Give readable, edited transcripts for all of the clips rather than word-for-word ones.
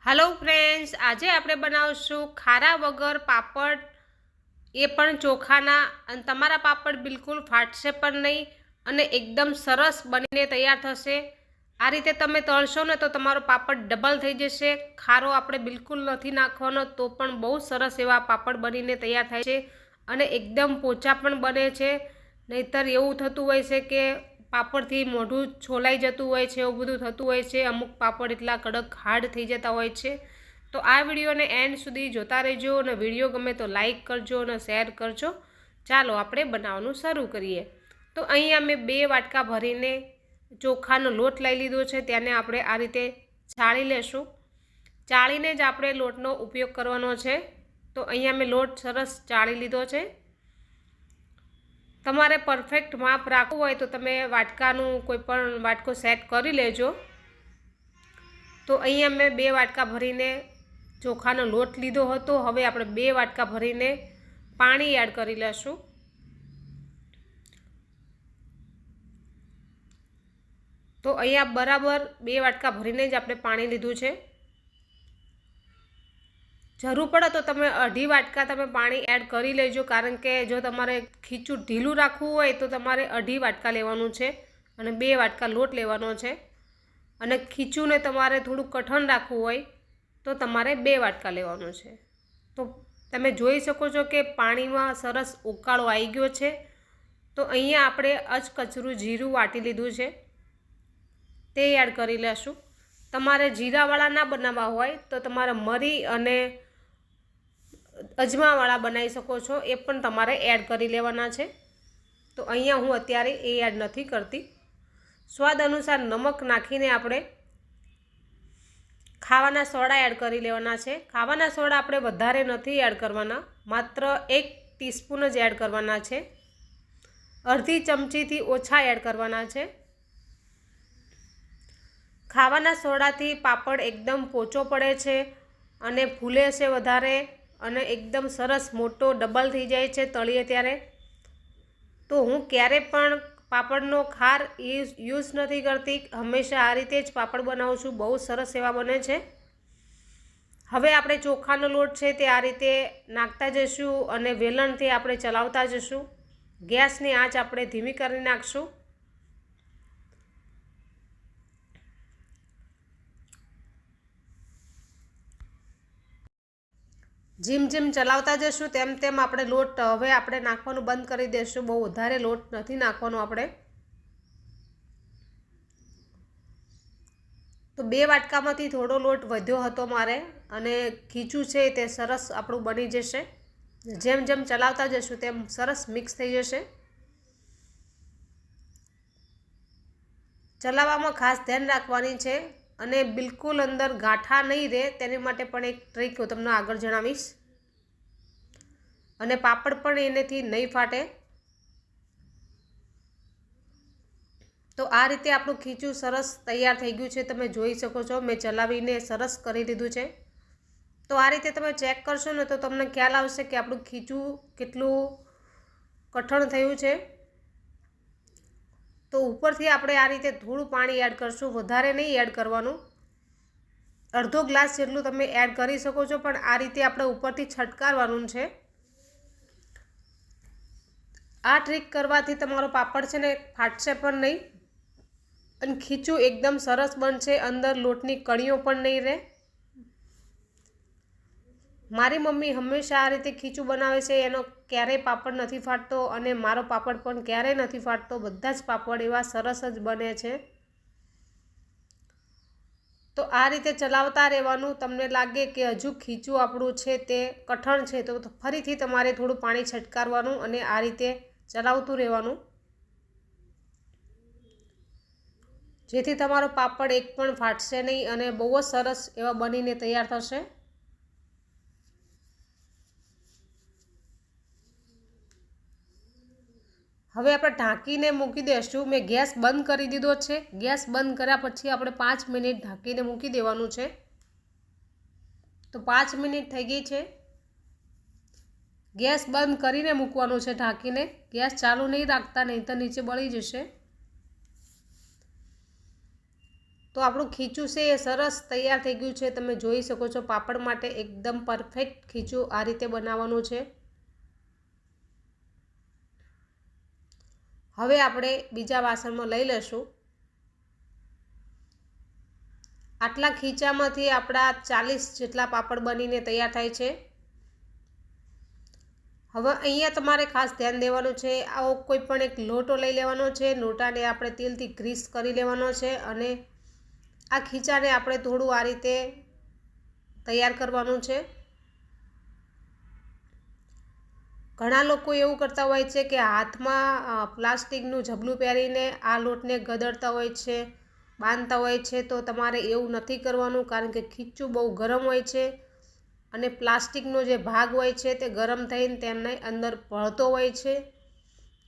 Hello friends, आज આપણે બનાવશું ખારા વગર પાપડ, એ પણ ચોખાના। અને તમારા પાપડ બિલકુલ ફાટશે પણ નહીં અને એકદમ સરસ બનીને તૈયાર થશે। આ રીતે તમે તળશો ને તો તમારો પાપડ ડબલ થઈ જશે। ખારો આપણે બિલકુલ નથી નાખવાનો તો પણ બહુ સરસ એવા પાપડ બનીને તૈયાર થાય છે અને એકદમ પોચા પણ બને છે। નહીતર એવું થતું હોય છે કે પાપડથી મોઢું છોલાઈ જતું હોય છે, એવું બધું થતું હોય છે। અમુક પાપડ એટલા કડક હાર્ડ થઈ જતા હોય છે। તો આ વિડીયોને એન્ડ સુધી જોતા રહેજો અને વિડીયો ગમે તો લાઈક કરજો અને શેર કરજો। ચાલો આપણે બનાવવાનું શરૂ કરીએ। તો અહીંયા મેં 2 વાટકા ભરીને ચોખાનો લોટ લઈ લીધો છે, તેને આપણે આ રીતે ચાળી લેશું। ચાળીને જ આપણે લોટનો ઉપયોગ કરવાનો છે। તો અહીંયા મેં લોટ સરસ ચાળી લીધો છે। તમારે પરફેક્ટ માપ રાખવું હોય તો તમે વાટકાનું કોઈ પણ વાટકો સેટ કરી લેજો। તો અહીંયા મેં 2 વાટકા ભરીને ચોખાનો લોટ લીધો હતો। હવે આપણે 2 વાટકા ભરીને પાણી એડ કરી લેશું। તો અહીંયા બરાબર 2 વાટકા ભરીને જ આપણે પાણી લીધું છે। જરૂર પડે તો તમે 2.5 વાટકા તમે પાણી એડ કરી લેજો, કારણ કે જો તમારે ખીચું ઢીલું રાખવું હોય તો તમારે 2.5 વાટકા લેવાનું છે અને 2 વાટકા લોટ લેવાનો છે। અને ખીચુંને તમારે થોડું કઠણ રાખવું હોય તો તમારે 2 વાટકા લેવાનું છે। તો તમે જોઈ શકો છો કે પાણીમાં સરસ ઉકાળો આવી ગયો છે। તો અહીંયા આપણે અચકચરું જીરું વાટી લીધું છે, તે એડ કરી લેશું। તમારે જીરાવાળા ના બનાવવા હોય તો તમારે મરી અને અજમાવાળા બનાવી શકો છો, એ પણ તમારે એડ કરી લેવાના છે। તો અહીંયા હું અત્યારે એ એડ નથી કરતી। સ્વાદ અનુસાર નમક નાખીને આપણે ખાવાના સોડા એડ કરી લેવાના છે। ખાવાના સોડા આપણે વધારે નથી એડ કરવાના, માત્ર 1 ટીસ્પૂન જ એડ કરવાના છે। અડધી ચમચીથી ઓછા એડ કરવાના છે। ખાવાના સોડાથી પાપડ એકદમ પોચો પડે છે અને ફૂલે છે વધારે અને એકદમ સરસ મોટો ડબલ થઈ જાય છે તળીએ ત્યારે। તો હું ક્યારે પણ પાપડનો ખાર યુઝ નથી કરતી, હંમેશા આ રીતે જ પાપડ બનાવું છું, બહુ સરસ એવા બને છે। હવે આપણે ચોખાનો લોટ છે તે આ રીતે નાખતા જઈશું અને વેલણથી આપણે ચલાવતા જઈશું। ગેસની આંચ આપણે ધીમી કરી નાખશું। જેમ જેમ ચલાવતા જઈશું તેમ તેમ આપણે લોટ હવે આપણે નાખવાનું બંધ કરી દઈશું। બહુ વધારે લોટ નથી નાખવાનો આપણે। તો 2 વાટકામાંથી થોડો લોટ વધ્યો હતો મારે અને ખીચું છે તે સરસ આપણું બની જશે। જેમ જેમ ચલાવતા જઈશું તેમ સરસ મિક્સ થઈ જશે। ચલાવવામાં ખાસ ધ્યાન રાખવાની છે અને બિલકુલ અંદર ગાંઠા નહીં રહે તેની માટે પણ એક ટ્રીક હું તમને આગળ જણાવીશ અને પાપડ પણ એનેથી નહીં ફાટે। તો આ રીતે આપણું ખીચું સરસ તૈયાર થઈ ગયું છે, તમે જોઈ શકો છો। મેં ચલાવીને સરસ કરી લીધું છે। તો આ રીતે તમે ચેક કરશો ને તો તમને ખ્યાલ આવશે કે આપણું ખીચું કેટલું કઠણ થયું છે। તો ઉપરથી આપણે આ રીતે થોડું પાણી એડ કરશું, વધારે નહીં એડ કરવાનું। અડધો ગ્લાસ જેટલું તમે એડ કરી શકો છો, પણ આ રીતે આપણે ઉપરથી છટકારવાનું છે। આ ટ્રીક કરવાથી તમારો પાપડ છે ને ફાટશે પણ નહીં અને ખીચું એકદમ સરસ બનશે, અંદર લોટની કણીઓ પણ નહીં રહે। મારી મમ્મી હંમેશા આ રીતે ખીચું બનાવે છે, એનો ક્યારેય પાપડ નથી ફાટતો અને મારો પાપડ પણ ક્યારેય નથી ફાટતો। બધા જ પાપડ એવા સરસ જ બને છે। તો આ રીતે ચલાવતા રહેવાનું। તમને લાગે કે હજુ ખીચું આપણું છે તે કઠણ છે તો ફરીથી તમારે થોડું પાણી છટકારવાનું અને આ રીતે ચલાવતું રહેવાનું, જેથી તમારો પાપડ એક પણ ફાટશે નહીં અને બહુ જ સરસ એવા બનીને તૈયાર થશે। હવે આપણે ઢાંકીને મૂકી દઈશું। મેં ગેસ બંધ કરી દીધો છે। ગેસ બંધ કર્યા પછી આપણે 5 મિનિટ ઢાંકીને મૂકી દેવાનું છે। તો 5 મિનિટ થઈ ગઈ છે। ગેસ બંધ કરીને મૂકવાનું છે ઢાંકીને, ગેસ ચાલુ નહીં રાખતા, નહીં તો નીચે બળી જશે। તો આપણું ખીચું છે એ સરસ તૈયાર થઈ ગયું છે। તમે જોઈ શકો છો પાપડ માટે એકદમ પરફેક્ટ ખીચું આ રીતે બનાવવાનું છે। હવે આપણે બીજા વાસણમાં લઈ લઈશું। આટલા ખીચામાંથી આપણા 40 જેટલા પાપડ બનીને તૈયાર થાય છે। હવે અહીંયા તમારે ખાસ ધ્યાન દેવાનું છે, આવો કોઈ પણ એક લોટો લઈ લેવાનો છે। લોટાને આપણે તેલથી ગ્રીસ કરી લેવાનો છે અને આ ખીચાને આપણે થોડું આ રીતે તૈયાર કરવાનું છે। ઘણા લોકો એવું કરતા હોય છે કે હાથમાં પ્લાસ્ટિકનું ઝબલું પહેરીને આ લોટને ગદરતા હોય છે, બાંધતા હોય છે। તો તમારે એવું નથી કરવાનું, કારણ કે ખીચું બહુ ગરમ હોય છે અને પ્લાસ્ટિકનો જે ભાગ હોય છે તે ગરમ થઈને તેમને અંદર ભળતો હોય છે।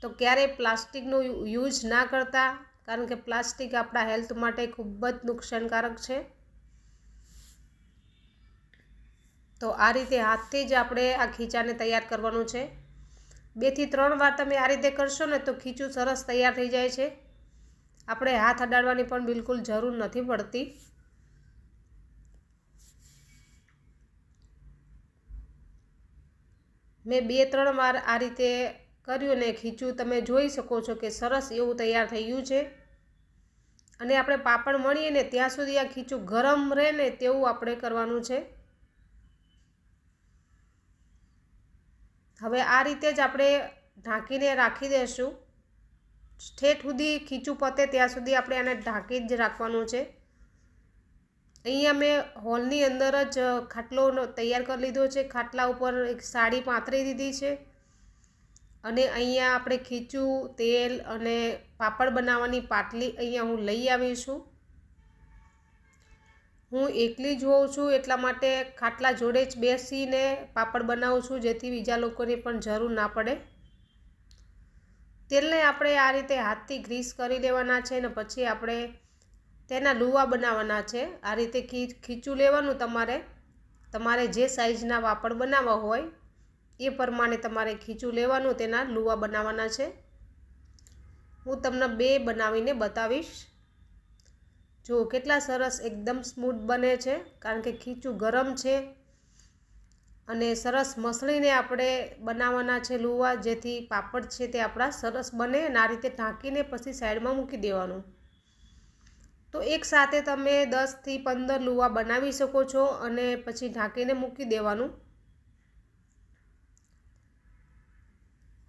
તો ક્યારેય પ્લાસ્ટિકનો યુઝ ના કરતા, કારણ કે પ્લાસ્ટિક આપણા હેલ્થ માટે ખૂબ જ નુકસાનકારક છે। તો આ રીતે હાથથી જ આપણે આ ખીચાને તૈયાર કરવાનું છે। 2 થી 3 વાર તમે આ રીતે કરશો ને તો ખીચું સરસ તૈયાર થઈ જાય છે। આપણે હાથ અડાડવાની પણ બિલકુલ જરૂર નથી પડતી। મેં 2-3 વાર આ રીતે કર્યું ને ખીચું તમે જોઈ શકો છો કે સરસ એવું તૈયાર થઈ ગયું છે। અને આપણે પાપડ મળીએ ને ત્યાં સુધી આ ખીચું ગરમ રહે ને તેવું આપણે કરવાનું છે। હવે આ રીતે જ આપણે ઢાંકીને રાખી દઈશું। ઠેઠ સુધી ખીચું પતે ત્યાં સુધી આપણે આને ઢાંકી જ રાખવાનું છે। અહીંયા મેં હોલની અંદર જ ખાટલો તૈયાર કરી લીધો છે। ખાટલા ઉપર એક સાડી પાથરી દીધી છે અને અહીંયા આપણે ખીચું, તેલ અને પાપડ બનાવવાની પાટલી અહીંયા હું લઈ આવી છું। હું એકલી જ હોઉં છું એટલા માટે ખાટલા જોડે જ બેસીને પાપડ બનાવું છું, જેથી બીજા લોકોની પણ જરૂર ના પડે। તેલને આપણે આ રીતે હાથથી ગ્રીસ કરી લેવાના છે અને પછી આપણે તેના લુવા બનાવવાના છે। આ રીતે ખીચું લેવાનું, તમારે જે સાઈઝના પાપડ બનાવવા હોય એ પ્રમાણે તમારે ખીચું લેવાનું, તેના લુવા બનાવવાના છે। હું તમને 2 બનાવીને બતાવીશ। જો કેટલા સરસ એકદમ સ્મૂથ બને છે, કારણ કે ખીચું ગરમ છે અને સરસ મસળીને આપણે બનાવવાના છે લુવા, જેથી પાપડ છે તે આપણા સરસ બને। અને આ રીતે ઢાંકીને પછી સાઈડમાં મૂકી દેવાનું। તો એકસાથે તમે 10 થી 15 લુવા બનાવી શકો છો અને પછી ઢાંકીને મૂકી દેવાનું।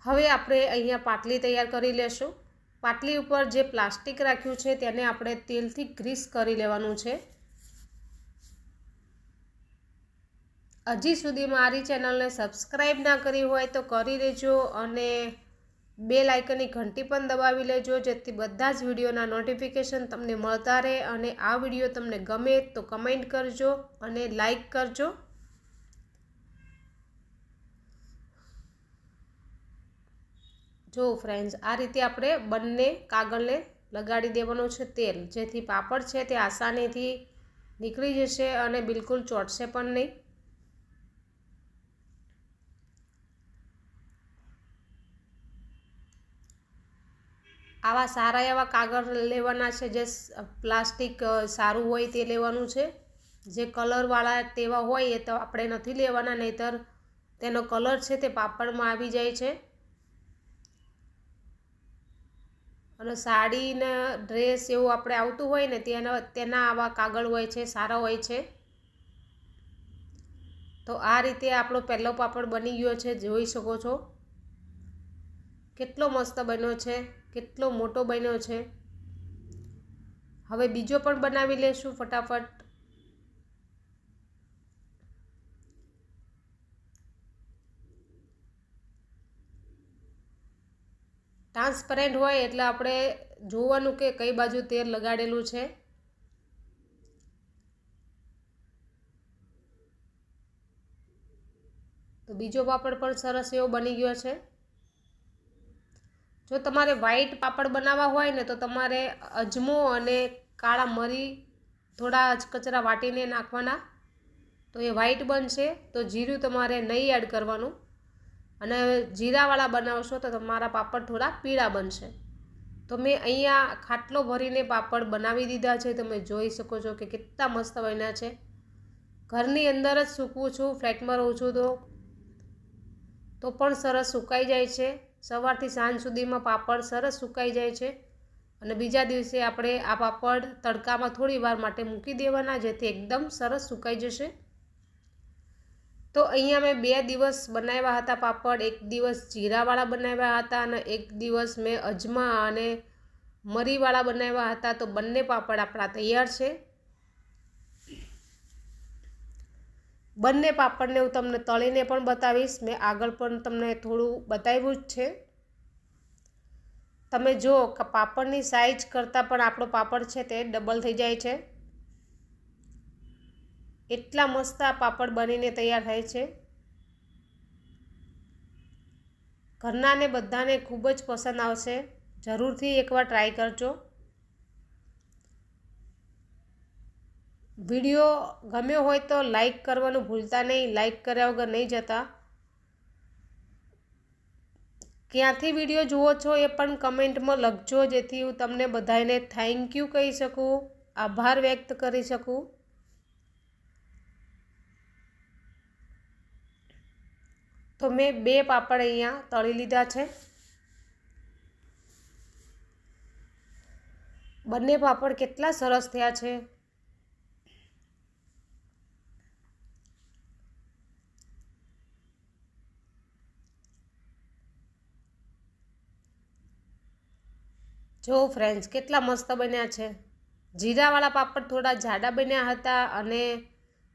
હવે આપણે અહીંયા પાટલી તૈયાર કરી લેશું। પાટલી ઉપર જે પ્લાસ્ટિક રાખ્યું છે તેને આપણે તેલથી ગ્રીસ કરી લેવાનું છે। હજી સુધી મારી ચેનલને સબસ્ક્રાઈબ ના કરી હોય તો કરી લેજો અને બેલ આઇકનની ઘંટી પણ દબાવી લેજો, જેથી બધા જ વિડીયોના નોટિફિકેશન તમને મળતા રહે। અને આ વિડીયો તમને ગમે તો કમેન્ટ કરજો અને લાઈક કરજો। જો ફ્રેન્ડ્સ, આ રીતે આપણે બંને કાગળને લગાડી દેવાનું છે તેલ, જેથી પાપડ છે તે આસાનીથી નીકળી જશે અને બિલકુલ ચોંટશે પણ નહીં। આવા સારા એવા કાગળ લેવાના છે, જે પ્લાસ્ટિક સારું હોય તે લેવાનું છે। જે કલરવાળા તેવા હોય એ તો આપણે નથી લેવાના, નહીંતર તેનો કલર છે તે પાપડમાં આવી જાય છે। અને સાડીને ડ્રેસ એવું આપણે આવતું હોય ને તેના આવા કાગળ હોય છે, સારા હોય છે। તો આ રીતે આપણો પહેલો પાપડ બની ગયો છે, જોઈ શકો છો કેટલો મસ્ત બન્યો છે, કેટલો મોટો બન્યો છે। હવે બીજો પણ બનાવી લેશું ફટાફટ। ટ્રાન્સપરેન્ટ હોય એટલે આપણે જોવાનું કે કઈ બાજુ તેલ લગાડેલું છે। તો બીજો પાપડ પણ સરસ એવો બની ગયો છે। જો તમારે વ્હાઈટ પાપડ બનાવવા હોય ને તો તમારે અજમો અને કાળા મરી થોડા કચરા વાટીને નાખવાના, તો એ વ્હાઈટ બનશે। તો જીરું તમારે નહીં એડ કરવાનું, અને જીરાવાળા બનાવશો તો તમારા પાપડ થોડા પીળા બનશે। તો મેં અહીંયા ખાટલો ભરીને પાપડ બનાવી દીધા છે. તમે જોઈ શકો છો કે કેટલા મસ્ત બન્યા છે. ઘરની અંદર જ સૂકવું છું, ફ્લેટમાં રહું છું તો પણ સરસ સુકાઈ જાય છે. સવારથી સાંજ સુધીમાં પાપડ સરસ સુકાઈ જાય છે. અને બીજા દિવસે આપણે આ પાપડ તડકામાં થોડી વાર માટે મૂકી દેવાના, જેથી એકદમ સરસ સુકાઈ જશે. તો અહીંયા મેં 2 દિવસ બનાવ્યા હતા પાપડ. એક દિવસ જીરાવાળા બનાવ્યા હતા અને એક દિવસ મેં અજમા અને મરીવાળા બનાવ્યા હતા. તો બંને પાપડ આપણા તૈયાર છે. બંને પાપડને હું તમને તળીને પણ બતાવીશ. મેં આગળ પણ તમને થોડું બતાવ્યું જ છે. તમે જુઓ કે પાપડની સાઈઝ કરતાં પણ આપણો પાપડ છે તે ડબલ થઈ જાય છે. એટલા મસ્ત આ પાપડ બનીને તૈયાર થાય છે. ઘરનાને બધાને ખૂબ જ પસંદ આવશે. જરૂરથી એકવાર ટ્રાય કરજો. વિડીયો ગમ્યો હોય તો લાઈક કરવાનું ભૂલતા નહીં. લાઈક કર્યા વગર નહીં જતા. ક્યાંથી વિડીયો જુઓ છો એ પણ કમેન્ટમાં લખજો, જેથી હું તમને બધાને થેન્ક યુ કહી શકું, આભાર વ્યક્ત કરી શકું. તો મેં 2 પાપડ અહીંયા તળી લીધા છે. બંને પાપડ કેટલા સરસ થયા છે. જો ફ્રેન્ડ્સ કેટલા મસ્ત બન્યા છે. જીરાવાળા પાપડ થોડા જાડા બન્યા હતા અને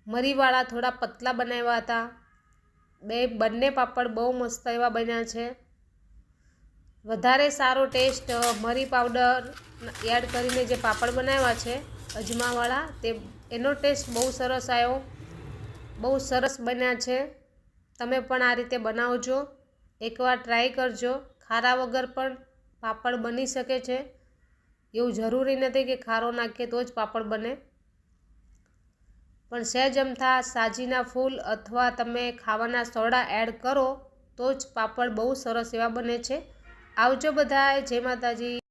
મરીવાળા થોડા પતલા બનાવ્યા હતા. બંને પાપડ બહુ મસ્ત એવા બન્યા છે. વધારે સારો ટેસ્ટ મરી પાવડર એડ કરીને જે પાપડ બનાવ્યા છે અજમાવાળા, એનો ટેસ્ટ બહુ સરસ આવ્યો. બહુ સરસ બન્યા છે. તમે પણ આ રીતે બનાવજો, એકવાર ટ્રાય કરજો. ખારા વગર પણ પાપડ બની શકે છે. એવું જરૂરી નથી કે ખારો નાખીએ તો જ પાપડ બને. પણ સહેજ અમથા સાજીના ફૂલ અથવા તમે ખાવાના સોડા એડ કરો તો જ પાપડ બહુ સરસ એવા બને છે. આવજો બધાય. જય માતાજી.